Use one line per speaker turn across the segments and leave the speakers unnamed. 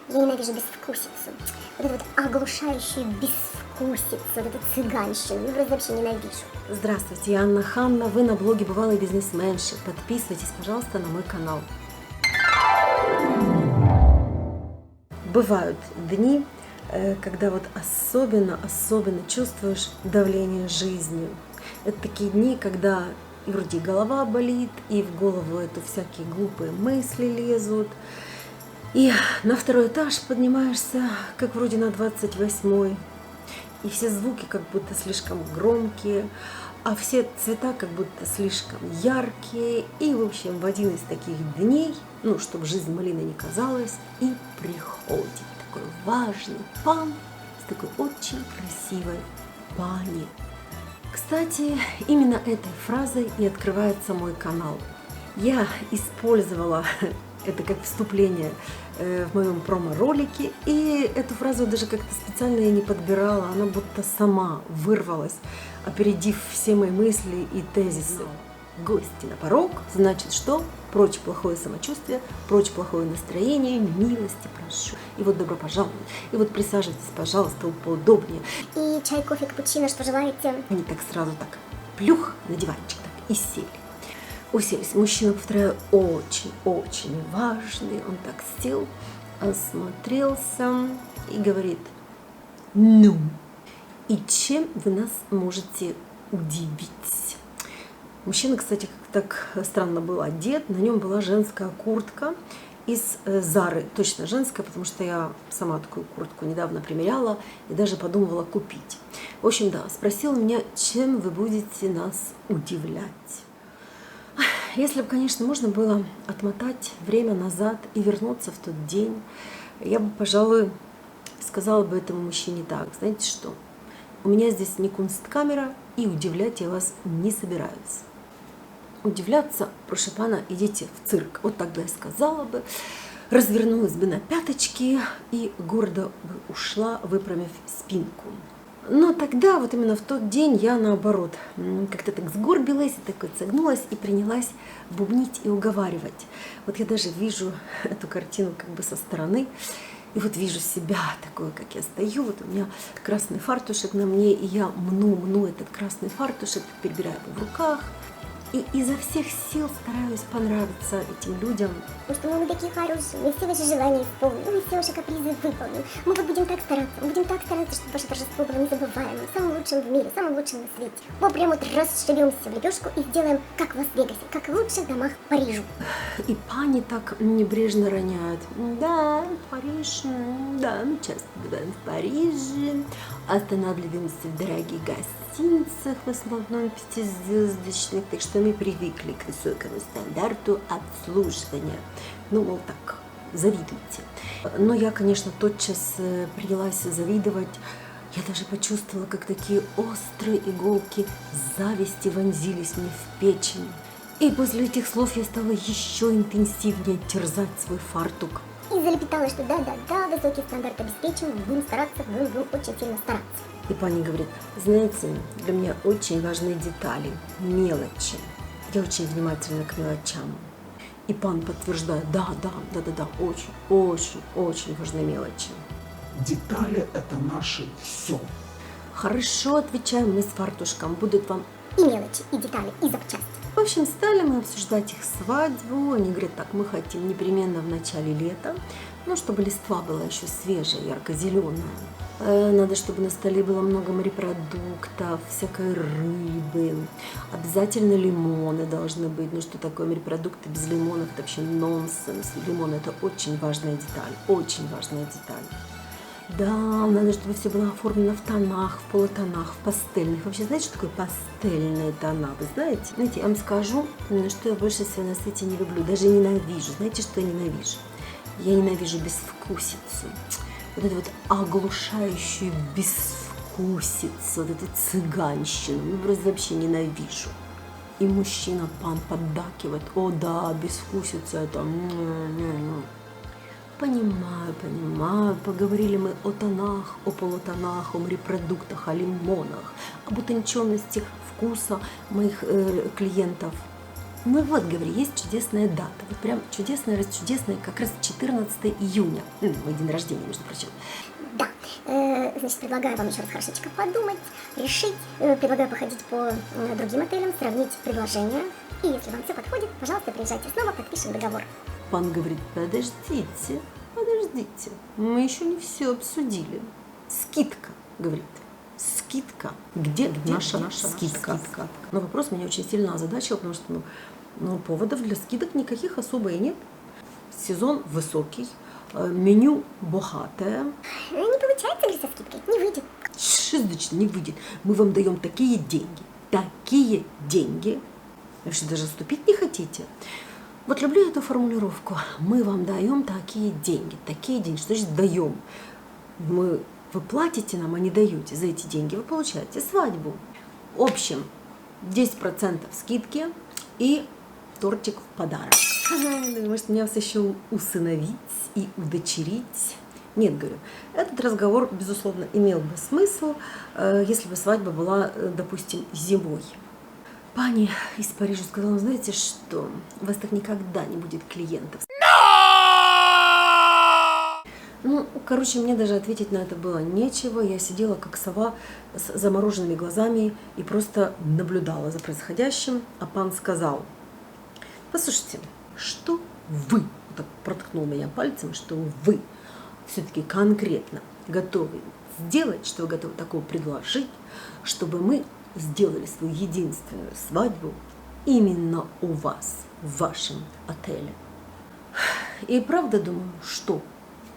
Я ненавижу безвкусицу. Вот эту вот оглушающую безвкусицу, вот эту цыганщину. Ну, просто вообще ненавижу.
Здравствуйте, я Анна Ханна, вы на блоге «Бывалые бизнесменши». Подписывайтесь, пожалуйста, на мой канал. Бывают дни, когда вот особенно чувствуешь давление жизни. Это такие дни, когда и вроде голова болит, и в голову эту всякие глупые мысли лезут. И на второй этаж поднимаешься, как вроде на 28-й. И все звуки как будто слишком громкие, а все цвета как будто слишком яркие. И, в общем, в один из таких дней, чтобы жизнь малиной не казалась, и приходит такой важный пан с такой очень красивой пани. Кстати, именно этой фразой и открывается мой канал. Я использовала это как вступление в моем промо-ролике, и эту фразу даже как-то специально я не подбирала, она будто сама вырвалась, опередив все мои мысли и тезисы. Гости на порог, значит что? Прочь плохое самочувствие, прочь плохое настроение, милости прошу. И вот добро пожаловать. И вот присаживайтесь, пожалуйста, поудобнее.
И чай, кофе, капучино, что желаете?
Они так сразу так плюх на диванчик так и сели. Уселись. Мужчина, повторяю, очень важный. Он так сел, осмотрелся и говорит: ну, и чем вы нас можете удивить? Мужчина, кстати, так странно был одет. На нем была женская куртка из Зары. Точно женская, потому что я сама такую куртку недавно примеряла и даже подумывала купить. В общем, да, спросил меня, чем вы будете нас удивлять. Если бы, конечно, можно было отмотать время назад и вернуться в тот день, я бы, пожалуй, сказала бы этому мужчине так: знаете что, у меня здесь не кунсткамера, и удивлять я вас не собираюсь. Удивляться, прошу пана, идите в цирк. Вот так бы я сказала бы, развернулась бы на пяточки и гордо бы ушла, выпрямив спинку. Но тогда, вот именно в тот день, я наоборот как-то так сгорбилась, и так согнулась и принялась бубнить и уговаривать. Вот я даже вижу эту картину как бы со стороны, и вот вижу себя такой, как я стою, вот у меня красный фартушек на мне, и я мну этот красный фартушек, перебираю его в руках, и изо всех сил стараюсь понравиться этим людям.
Потому что мы такие хорошие, мы все ваши желания исполним, мы все ваши капризы выполним. Мы вот будем так стараться, чтобы ваше торжество было незабываемым, самым лучшим в мире, самым лучшим на свете. Вот прям вот расшибемся в лепешку и сделаем, как в Лас-Вегасе, как в лучших домах Парижа.
И пани так небрежно роняют: да, Париж, да, мы часто бываем в Париже, останавливаемся в дорогих гостиницах, в основном 5-звездочных, так что мы привыкли к высокому стандарту обслуживания. Мол, так, завидуйте. Но я, конечно, тотчас принялась завидовать. Я даже почувствовала, как такие острые иголки зависти вонзились мне в печень. И после этих слов я стала еще интенсивнее терзать свой фартук.
И залепетала, что да, высокий стандарт обеспечен, будем стараться, будем очень сильно стараться.
И пани говорит: знаете, для меня очень важны детали, мелочи. Я очень внимательна к мелочам. И пан подтверждает: да, очень важны мелочи.
Детали – это наше все.
Хорошо, отвечаем мы с фартушком, будут вам
и мелочи, и детали, и запчасти.
В общем, стали мы обсуждать их свадьбу. Они говорят: так, мы хотим непременно в начале лета, чтобы листва была еще свежая, ярко-зеленая. Надо, чтобы на столе было много морепродуктов, всякой рыбы. Обязательно лимоны должны быть. Что такое морепродукты без лимонов? Это вообще нонсенс. Лимон – это очень важная деталь, очень важная деталь. Да, надо, чтобы все было оформлено в тонах, в полутонах, в пастельных. Вообще, знаете, что такое пастельные тона? Вы знаете? Знаете, я вам скажу, что я больше всего на свете не люблю, даже ненавижу. Знаете, что я ненавижу? Я ненавижу безвкусицу. Вот эту вот оглушающую безвкусицу, вот эту цыганщину. Просто вообще ненавижу. И мужчина, пан, поддакивает: о да, безвкусица это... Понимаю, поговорили мы о тонах, о полутонах, о морепродуктах, о лимонах, об утонченности вкуса моих клиентов. Ну вот, говорю, есть чудесная дата. Вот прям чудесная, как раз 14 июня. Мой день рождения, между прочим.
Да, значит, предлагаю вам еще раз хорошенечко подумать, решить. Предлагаю походить по другим отелям, сравнить предложения. И если вам все подходит, пожалуйста, приезжайте снова, подпишем договор.
Пан говорит, подождите, мы еще не все обсудили. Скидка, говорит. Скидка. Где наша скидка? Но вопрос меня очень сильно озадачил, потому что поводов для скидок никаких особо и нет. Сезон высокий, меню богатое.
Не получается ли со скидкой? Не выйдет.
Что не выйдет? Мы вам даем такие деньги. Вы что, даже ступить не хотите? Вот люблю эту формулировку. Мы вам даем такие деньги. Что значит даем? Вы платите нам, а не даете. За эти деньги вы получаете свадьбу. В общем, 10% скидки и тортик в подарок. Может, меня вас еще усыновить и удочерить? Нет, говорю, этот разговор, безусловно, имел бы смысл, если бы свадьба была, допустим, зимой. Пани из Парижа сказала, знаете что, у вас так никогда не будет клиентов. Короче, мне даже ответить на это было нечего. Я сидела как сова с замороженными глазами и просто наблюдала за происходящим. А пан сказал, послушайте, что вы, вот так проткнул меня пальцем, что вы все-таки конкретно готовы сделать, что вы готовы такого предложить, чтобы мы сделали свою единственную свадьбу именно у вас, в вашем отеле. И правда думаю, что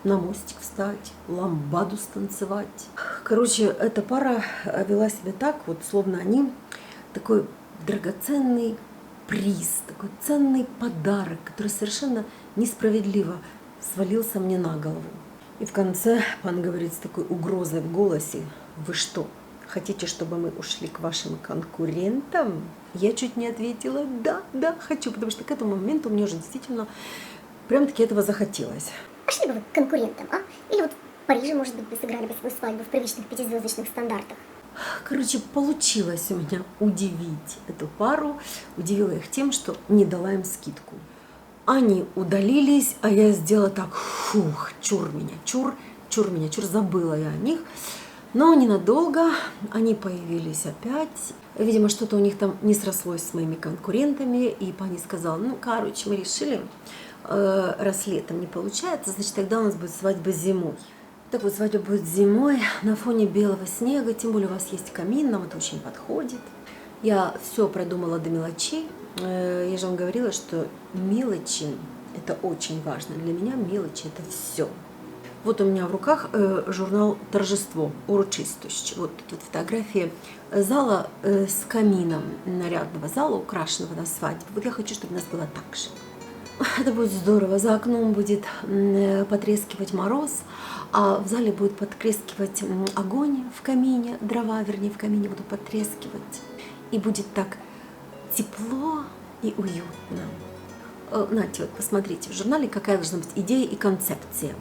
на мостик встать, ламбаду станцевать. Короче, эта пара вела себя так, вот словно они такой драгоценный приз, такой ценный подарок, который совершенно несправедливо свалился мне на голову. И в конце пан говорит с такой угрозой в голосе, вы что, хотите, чтобы мы ушли к вашим конкурентам? Я чуть не ответила, да, хочу, потому что к этому моменту мне уже действительно прям-таки этого захотелось.
Пошли бы вы к конкурентам, а? Или вот в Париже, может быть, вы сыграли бы свою свадьбу в привычных 5-звездочных стандартах.
Короче, получилось у меня удивить эту пару. Удивила их тем, что не дала им скидку. Они удалились, а я сделала так, чур меня, забыла я о них. Но ненадолго они появились опять. Видимо, что-то у них там не срослось с моими конкурентами. И пани сказала, короче, мы решили, раз летом не получается, значит, тогда у нас будет свадьба зимой. Так вот, свадьба будет зимой на фоне белого снега, тем более у вас есть камин, нам это очень подходит. Я все продумала до мелочей. Я же вам говорила, что мелочи – это очень важно. Для меня мелочи – это все. Вот у меня в руках журнал «Торжество», «Урочистость». Вот тут фотографии зала с камином, нарядного зала, украшенного на свадьбу. Вот я хочу, чтобы у нас было так же. Это будет здорово. За окном будет потрескивать мороз, а в зале будет потрескивать огонь в камине, дрова, вернее, в камине будут потрескивать. И будет так тепло и уютно. Нате, вот посмотрите, в журнале какая должна быть идея и концепция.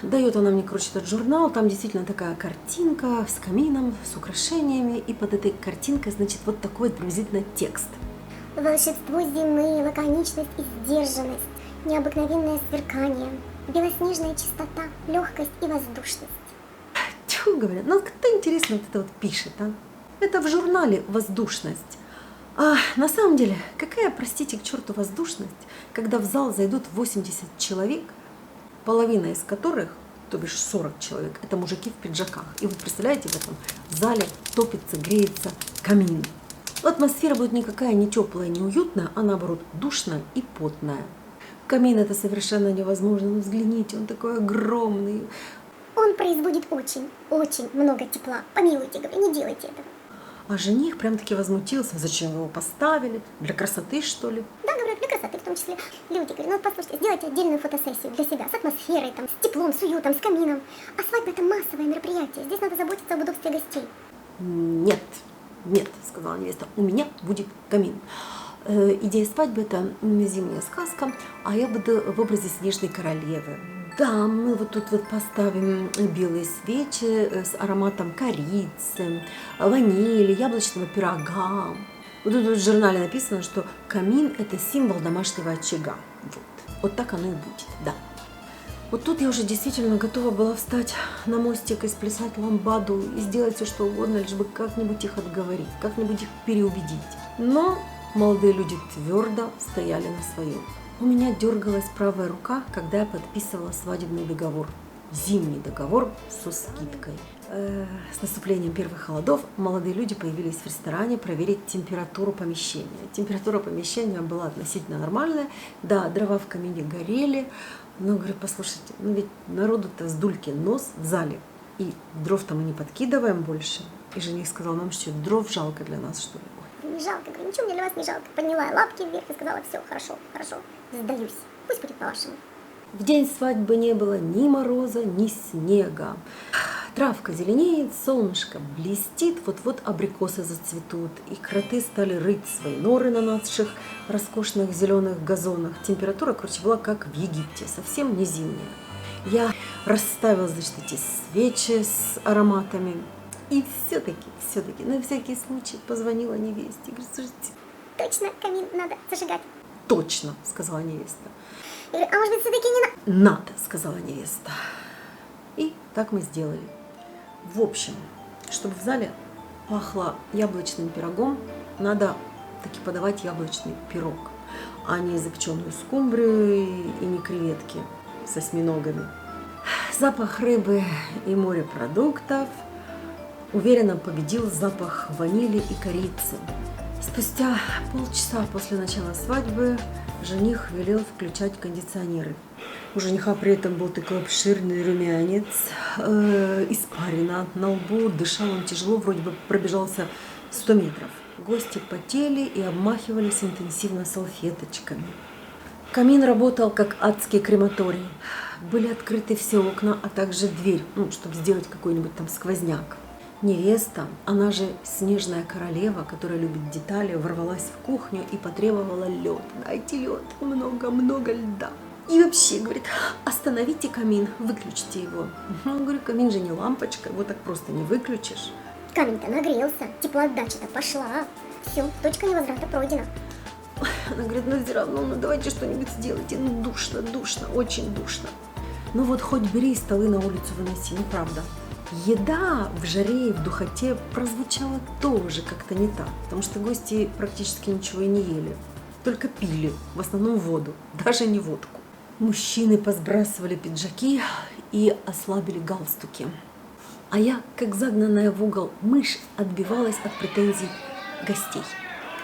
Дает она мне, короче, этот журнал, там действительно такая картинка с камином, с украшениями, и под этой картинкой, значит, вот такой вот приблизительно текст.
Волшебство зимы, лаконичность и сдержанность, необыкновенное сверкание, белоснежная чистота, легкость и воздушность.
Чего говорят? Кто, интересно, вот это вот пишет, а? Это в журнале «Воздушность». А на самом деле, какая, простите, к черту воздушность, когда в зал зайдут 80 человек, половина из которых, то бишь 40 человек, это мужики в пиджаках. И вы представляете, в этом зале топится, греется камин. Атмосфера будет никакая не теплая, не уютная, а наоборот душная и потная. Камин это совершенно невозможно. Взгляните, он такой огромный.
Он производит очень, очень много тепла. Помилуйте, говорю, не делайте этого.
А жених прям-таки возмутился. Зачем вы его поставили? Для красоты, что ли?
Да, говорят, для красоты в том числе. Люди говорят, послушайте, сделайте отдельную фотосессию для себя, с атмосферой, там, с теплом, с уютом, с камином. А свадьба это массовое мероприятие. Здесь надо заботиться об удобстве гостей.
Нет, сказала невеста, у меня будет камин. Идея свадьбы – это зимняя сказка, а я буду в образе снежной королевы. Да, мы вот тут вот поставим белые свечи с ароматом корицы, ванили, яблочного пирога. Вот тут в журнале написано, что камин – это символ домашнего очага. Вот так оно и будет, да. Вот тут я уже действительно готова была встать на мостик и сплясать ламбаду и сделать все, что угодно, лишь бы как-нибудь их отговорить, как-нибудь их переубедить. Но молодые люди твердо стояли на своем. У меня дергалась правая рука, когда я подписывала свадебный договор. Зимний договор со скидкой. С наступлением первых холодов молодые люди появились в ресторане проверить температуру помещения. Температура помещения была относительно нормальная. Да, дрова в камине горели. Но, говорю, послушайте, ну ведь народу-то сдульки нос в зале. И дров-то мы не подкидываем больше. И жених сказал нам, что дров жалко для нас, что ли.
Не жалко, говорю, ничего мне для вас не жалко. Подняла лапки вверх и сказала, все, хорошо, сдаюсь. Пусть будет по-вашему.
В день свадьбы не было ни мороза, ни снега. Травка зеленеет, солнышко блестит, вот-вот абрикосы зацветут, и кроты стали рыть свои норы на наших роскошных зеленых газонах. Температура, короче, была как в Египте, совсем не зимняя. Я расставила, значит, эти свечи с ароматами, и все-таки, на всякий случай позвонила невесте. Говорит, слушайте,
Точно, камин надо зажигать.
точно, сказала невеста.
Я говорю, а может быть, все-таки не надо?
Надо, сказала невеста. И так мы сделали. В общем, чтобы в зале пахло яблочным пирогом, надо таки подавать яблочный пирог, а не запеченную скумбрию и не креветки с осьминогами. Запах рыбы и морепродуктов уверенно победил запах ванили и корицы. Спустя полчаса после начала свадьбы жених велел включать кондиционеры. У жениха при этом был такой обширный румянец, испарина на лбу, дышал он тяжело, вроде бы пробежался 100 метров. Гости потели и обмахивались интенсивно салфеточками. Камин работал как адский крематорий. Были открыты все окна, а также дверь, чтобы сделать какой-нибудь там сквозняк. Невеста, она же снежная королева, которая любит детали, ворвалась в кухню и потребовала лед. Дайте лед, много льда. И вообще, говорит, остановите камин, выключите его. Ну, говорю, камин же не лампочка, его так просто не выключишь.
Камень-то нагрелся, теплоотдача-то пошла. Все, точка невозврата пройдена.
Она говорит, ну все равно, давайте что-нибудь сделайте. Ну душно, очень душно. Ну вот хоть бери и столы на улицу выноси, неправда. Еда в жаре и в духоте прозвучала тоже как-то не так, потому что гости практически ничего и не ели, только пили, в основном воду, даже не водку. Мужчины посбрасывали пиджаки и ослабили галстуки. А я, как загнанная в угол мышь, отбивалась от претензий гостей.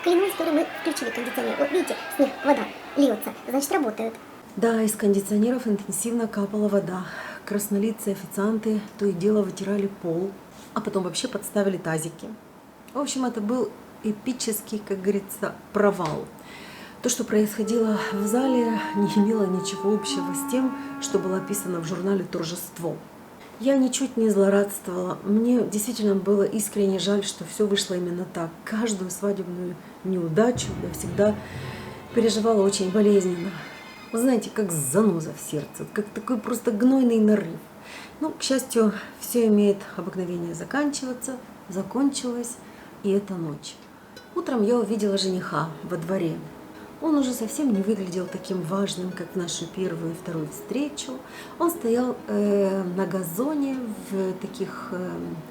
Клянусь, говорю, мы включили кондиционер. Вот видите, снег, вода льется, значит, работают.
Да, из кондиционеров интенсивно капала вода. Краснолицые официанты то и дело вытирали пол, а потом вообще подставили тазики. В общем, это был эпический, как говорится, провал. То, что происходило в зале, не имело ничего общего с тем, что было описано в журнале «Торжество». Я ничуть не злорадствовала. Мне действительно было искренне жаль, что все вышло именно так. Каждую свадебную неудачу я всегда переживала очень болезненно. Вы знаете, как заноза в сердце, как такой просто гнойный нарыв. Но, к счастью, все имеет обыкновение заканчиваться. Закончилась и эта ночь. Утром я увидела жениха во дворе. Он уже совсем не выглядел таким важным, как в нашу первую и вторую встречу. Он стоял на газоне в таких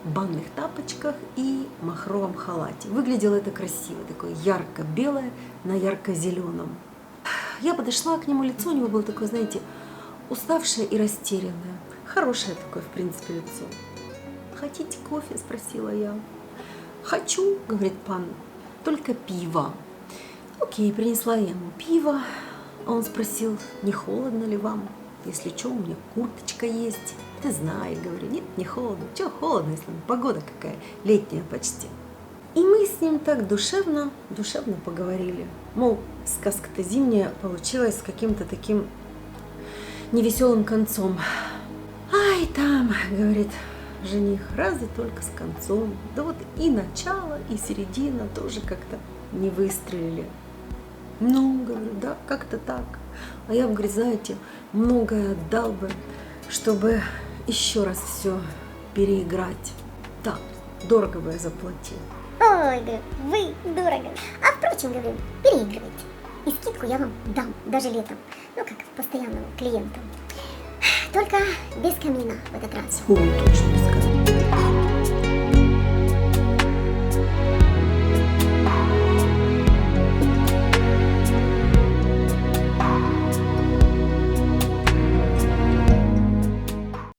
банных тапочках и махровом халате. Выглядело это красиво, такое ярко-белое на ярко-зеленом. Я подошла к нему, лицо у него было такое, знаете, уставшее и растерянное. Хорошее такое, в принципе, лицо. «Хотите кофе?» – спросила я. «Хочу», – говорит пан, – «только пиво». Окей, принесла я ему пиво. Он спросил, не холодно ли вам? Если что, у меня курточка есть. Ты знаешь, говорю, нет, не холодно. Чего холодно, если погода какая, летняя почти. И мы с ним так душевно поговорили. Мол, сказка-то зимняя получилась с каким-то таким невеселым концом. Ай, там, говорит жених, разве только с концом. Да вот и начало, и середина тоже как-то не выстрелили. Ну, говорю, да, как-то так. А я, говорит, знаете, многое отдал бы, чтобы еще раз все переиграть. Да, дорого бы я заплатил.
Ой, Ой, говорю, вы дорого. А впрочем, говорю, переигрывайте. И скидку я вам дам, даже летом. Ну, как постоянному клиенту. Только без камина в этот раз.
Точно сказал.